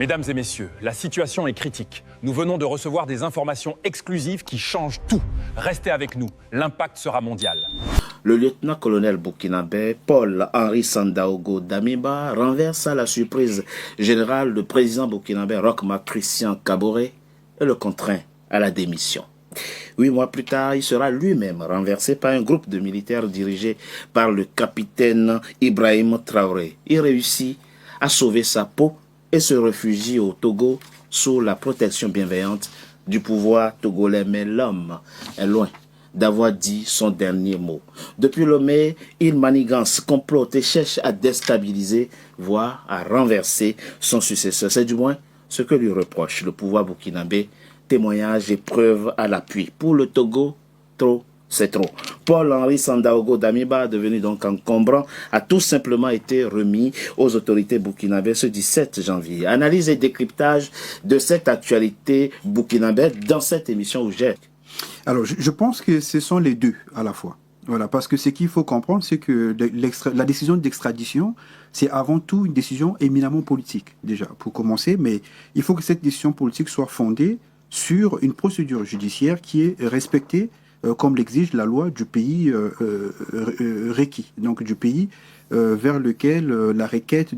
Mesdames et messieurs, la situation est critique. Nous venons de recevoir des informations exclusives qui changent tout. Restez avec nous, l'impact sera mondial. Le lieutenant-colonel burkinabé Paul-Henri Sandaogo Damiba renverse à la surprise générale le président burkinabé Roch-Marc Christian Kaboré et le contraint à la démission. 8 mois plus tard, il sera lui-même renversé par un groupe de militaires dirigé par le capitaine Ibrahim Traoré. Il réussit à sauver sa peau et se réfugie au Togo sous la protection bienveillante du pouvoir togolais. Mais l'homme est loin d'avoir dit son dernier mot. Depuis Lomé, il manigance, complote et cherche à déstabiliser, voire à renverser son successeur. C'est du moins ce que lui reproche le pouvoir burkinabé. Témoignages et preuves à l'appui. Pour le Togo, trop, c'est trop. Paul-Henri Sandaogo Damiba, devenu donc encombrant, a tout simplement été remis aux autorités burkinabées ce 17 janvier. Analyse et décryptage de cette actualité burkinabé dans cette émission où j'ai. Alors, je pense que ce sont les deux à la fois. Voilà, parce que ce qu'il faut comprendre, c'est que la décision d'extradition, c'est avant tout une décision éminemment politique, déjà, pour commencer, mais il faut que cette décision politique soit fondée sur une procédure judiciaire qui est respectée comme l'exige la loi du pays requis, donc du pays vers lequel la requête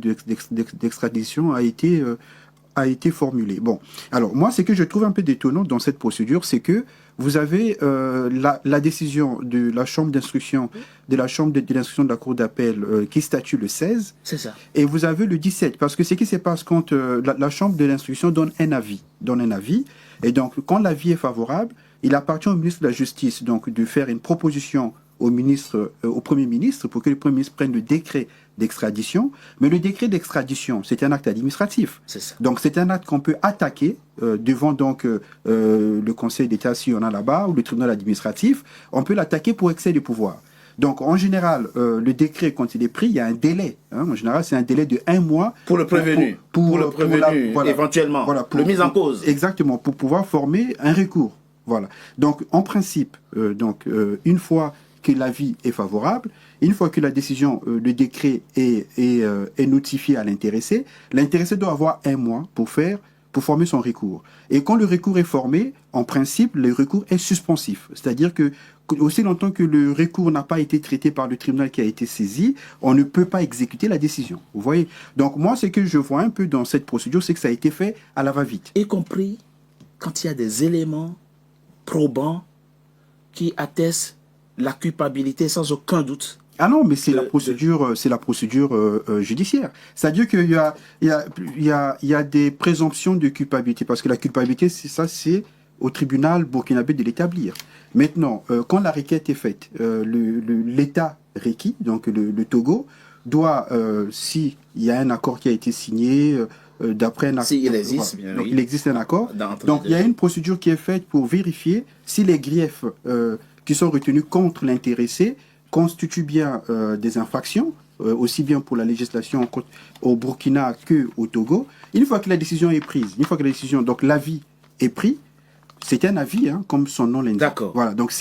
d'extradition a été formulée. Bon, alors moi, ce que je trouve un peu détonnant dans cette procédure, c'est que vous avez la décision de la chambre d'instruction, de l'instruction de la cour d'appel qui statue le 16. C'est ça. Et vous avez le 17, parce que ce qui se passe quand la chambre de l'instruction donne un avis, et donc quand l'avis est favorable, il appartient au ministre de la Justice donc de faire une proposition au Premier ministre pour que le Premier ministre prenne le décret d'extradition. Mais le décret d'extradition, c'est un acte administratif. C'est ça. Donc c'est un acte qu'on peut attaquer devant donc le Conseil d'État si on a là-bas ou le tribunal administratif. On peut l'attaquer pour excès de pouvoir. Donc en général, le décret quand il est pris, il y a un délai. En général, c'est un délai de 1 mois Pour le prévenu. Pour le prévenu, éventuellement. Voilà, le mise en cause. Exactement, pour pouvoir former un recours. Voilà. Donc en principe, une fois que l'avis est favorable, une fois que la décision, le décret est notifié à l'intéressé doit avoir 1 mois pour former son recours. Et quand le recours est formé, en principe, le recours est suspensif. C'est-à-dire que aussi longtemps que le recours n'a pas été traité par le tribunal qui a été saisi, on ne peut pas exécuter la décision. Vous voyez? Donc moi, ce que je vois un peu dans cette procédure, c'est que ça a été fait à la va-vite. Y compris quand il y a des éléments probants qui attestent la culpabilité sans aucun doute. Ah non, mais c'est la procédure judiciaire. C'est-à-dire qu'il y a des présomptions de culpabilité, parce que la culpabilité, c'est au tribunal burkinabé de l'établir. Maintenant, quand la requête est faite, l'État requis, donc le Togo, doit, s'il y a un accord qui a été signé, d'après un accord, il existe, bien donc, oui. il existe un accord. Donc il y a une procédure qui est faite pour vérifier si les griefs qui sont retenus contre l'intéressé constituent bien des infractions, aussi bien pour la législation au Burkina que au Togo. Une fois que la décision est prise, donc l'avis est pris, c'est un avis, comme son nom l'indique. D'accord. Voilà, donc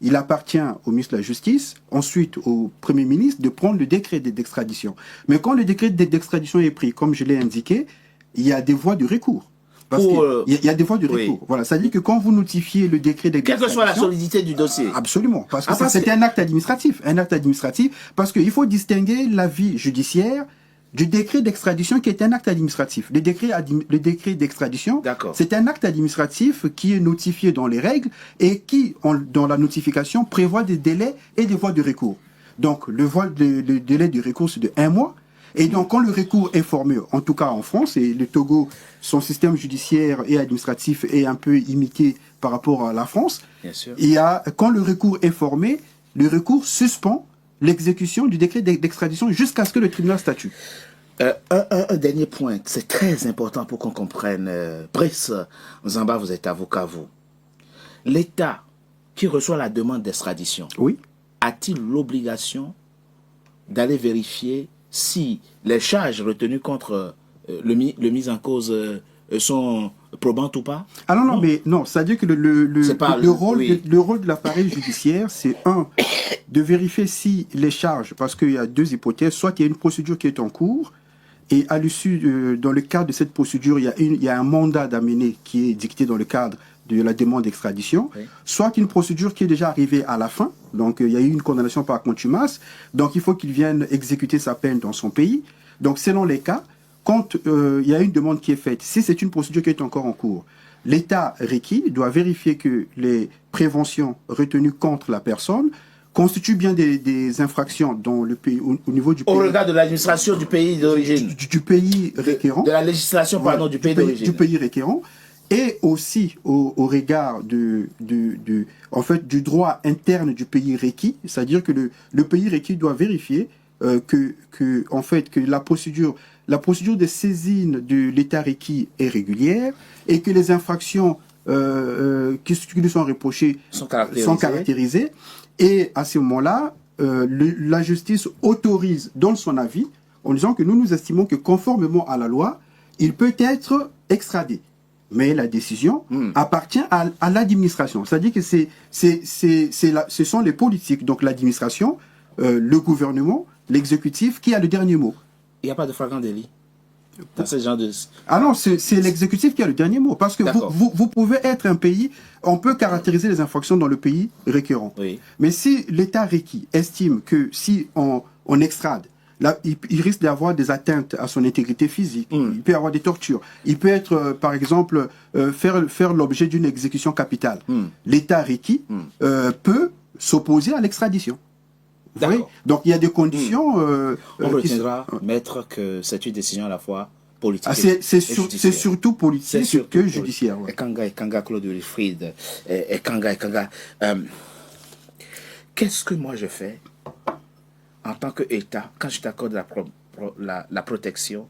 il appartient au ministre de la Justice, ensuite au Premier ministre, de prendre le décret d'extradition. Mais quand le décret d'extradition est pris, comme je l'ai indiqué, il y a des voies de recours. Parce qu'il y a des voies de recours. Voilà, ça dit que quand vous notifiez le décret d'extradition... Quelle que soit la solidité du dossier. Absolument, parce que c'est un acte administratif. Un acte administratif, parce qu'il faut distinguer l'avis judiciaire du décret d'extradition qui est un acte administratif. Le décret d'extradition, c'est un acte administratif qui est notifié dans les règles et qui, dans la notification, prévoit des délais et des voies de recours. Donc, le délai de recours, c'est de 1 mois. Et donc, quand le recours est formé, en tout cas en France, et le Togo, son système judiciaire et administratif est un peu imité par rapport à la France, bien sûr. Quand le recours est formé, le recours suspend l'exécution du décret d'extradition jusqu'à ce que le tribunal statue. Un dernier point, c'est très important pour qu'on comprenne. Brice Nzamba, vous êtes avocat, vous. L'État qui reçoit la demande d'extradition, oui, a-t-il l'obligation d'aller vérifier si les charges retenues contre le mis en cause sont probantes ou pas? Ah non, mais non, c'est-à-dire que le rôle de l'appareil judiciaire, c'est de vérifier si les charges, parce qu'il y a 2 hypothèses, soit il y a une procédure qui est en cours, Et à l'issue, dans le cadre de cette procédure, il y a un mandat d'amener qui est dicté dans le cadre de la demande d'extradition, Oui. soit une procédure qui est déjà arrivée à la fin, donc il y a eu une condamnation par contumace, donc il faut qu'il vienne exécuter sa peine dans son pays. Donc selon les cas, quand il y a une demande qui est faite, si c'est une procédure qui est encore en cours, l'État requis doit vérifier que les préventions retenues contre la personne constituent bien des infractions dans le pays, au niveau du pays. Au regard de l'administration du pays d'origine. Du pays requérant. De la législation, pardon, Voilà, du pays d'origine. Du pays requérant. Et aussi au regard en fait, du droit interne du pays requis, c'est-à-dire que le pays requis doit vérifier en fait, que la procédure de saisine de l'État requis est régulière et que les infractions qui lui sont reprochées sont caractérisées. Et à ce moment-là, la justice autorise, donne son avis, en disant que nous estimons que conformément à la loi, il peut être extradé. Mais la décision appartient à l'administration. C'est-à-dire que ce sont les politiques, donc l'administration, le gouvernement, l'exécutif, qui a le dernier mot. Il n'y a pas de flagrant délit dans ce genre de... Ah non, c'est l'exécutif qui a le dernier mot. Parce que vous pouvez être un pays, on peut caractériser les infractions dans le pays requérant. Oui. Mais si l'État requis estime que si on extrade, là, il risque d'avoir des atteintes à son intégrité physique, il peut y avoir des tortures, il peut être, par exemple, faire l'objet d'une exécution capitale. L'État requis peut s'opposer à l'extradition. Oui. Donc il y a des conditions... on retiendra, maître, que c'est une décision à la fois politique c'est surtout politique que judiciaire. Ouais. Ekanga, Claude Wilfried, Ekanga. Qu'est-ce que moi je fais en tant qu'État, quand je t'accorde la protection,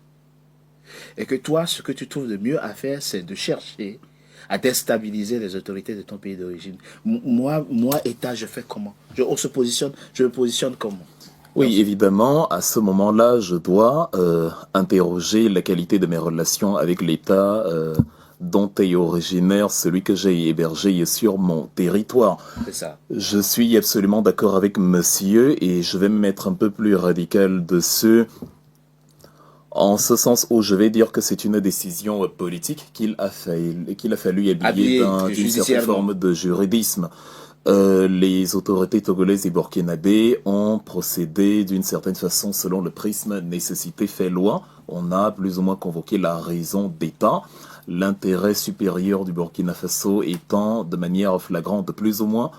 et que toi, ce que tu trouves de mieux à faire, c'est de chercher à déstabiliser les autorités de ton pays d'origine. Moi, État, je fais comment? Je me positionne comment? Oui, évidemment, à ce moment-là, je dois interroger la qualité de mes relations avec l'État dont est originaire celui que j'ai hébergé sur mon territoire. C'est ça. Je suis absolument d'accord avec monsieur et je vais me mettre un peu plus radical dessus. En ce sens où je vais dire que c'est une décision politique qu'il a fallu habiller d'une certaine forme de juridisme. Les autorités togolaises et burkinabés ont procédé d'une certaine façon selon le prisme nécessité fait loi. On a plus ou moins convoqué la raison d'État, l'intérêt supérieur du Burkina Faso étant de manière flagrante plus ou moins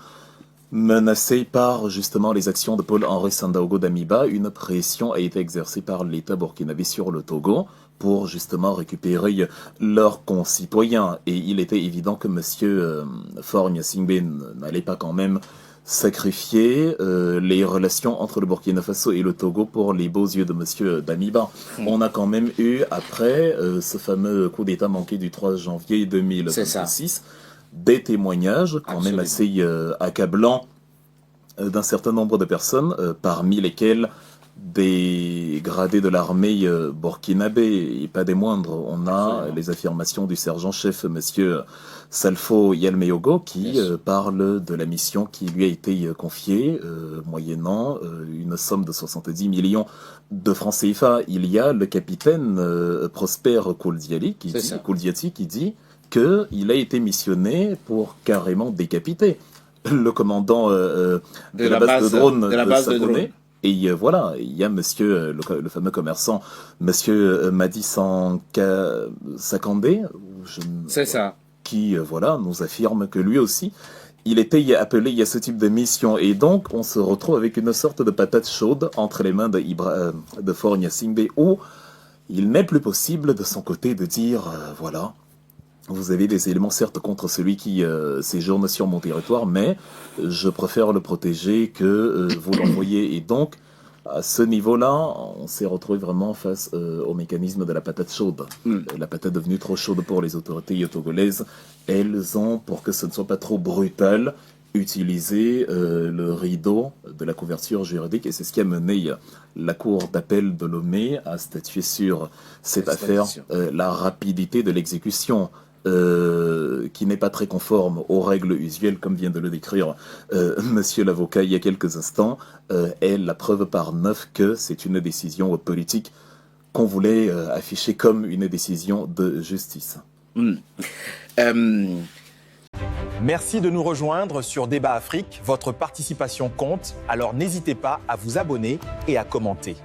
menacé par justement les actions de Paul-Henri Sandaogo Damiba. Une pression a été exercée par l'État burkinabé sur le Togo pour justement récupérer leurs concitoyens. Et il était évident que M. Faure Gnassingbé n'allait pas quand même sacrifier les relations entre le Burkina Faso et le Togo pour les beaux yeux de M. Damiba. On a quand même eu, après ce fameux coup d'État manqué du 3 janvier 2026, des témoignages quand même assez accablants d'un certain nombre de personnes, parmi lesquelles des gradés de l'armée burkinabé, et pas des moindres. On a les affirmations du sergent-chef, monsieur Salfo Yalmeyogo, qui parle de la mission qui lui a été confiée, moyennant une somme de 70 millions de francs CFA. Il y a le capitaine Prosper Kouldiati qui dit qu'il a été missionné pour carrément décapiter le commandant de la base de drone de Sakonné. Et voilà, il y a monsieur, le fameux commerçant, monsieur Madi Sakandé, qui voilà, nous affirme que lui aussi, il était appelé à ce type de mission. Et donc, on se retrouve avec une sorte de patate chaude entre les mains de Faure Gnassingbé, où il n'est plus possible de son côté de dire, voilà, vous avez des éléments certes contre celui qui séjourne sur mon territoire, mais je préfère le protéger que vous l'envoyez. Et donc, à ce niveau-là, on s'est retrouvé vraiment face au mécanisme de la patate chaude. La patate devenue trop chaude pour les autorités togolaises. Elles ont, pour que ce ne soit pas trop brutal, utilisé le rideau de la couverture juridique. Et c'est ce qui a mené la Cour d'appel de Lomé à statuer sur cette affaire, la rapidité de l'exécution. Qui n'est pas très conforme aux règles usuelles, comme vient de le décrire monsieur l'avocat il y a quelques instants, est la preuve par 9 que c'est une décision politique qu'on voulait afficher comme une décision de justice. Merci de nous rejoindre sur Débat Afrique. Votre participation compte, alors n'hésitez pas à vous abonner et à commenter.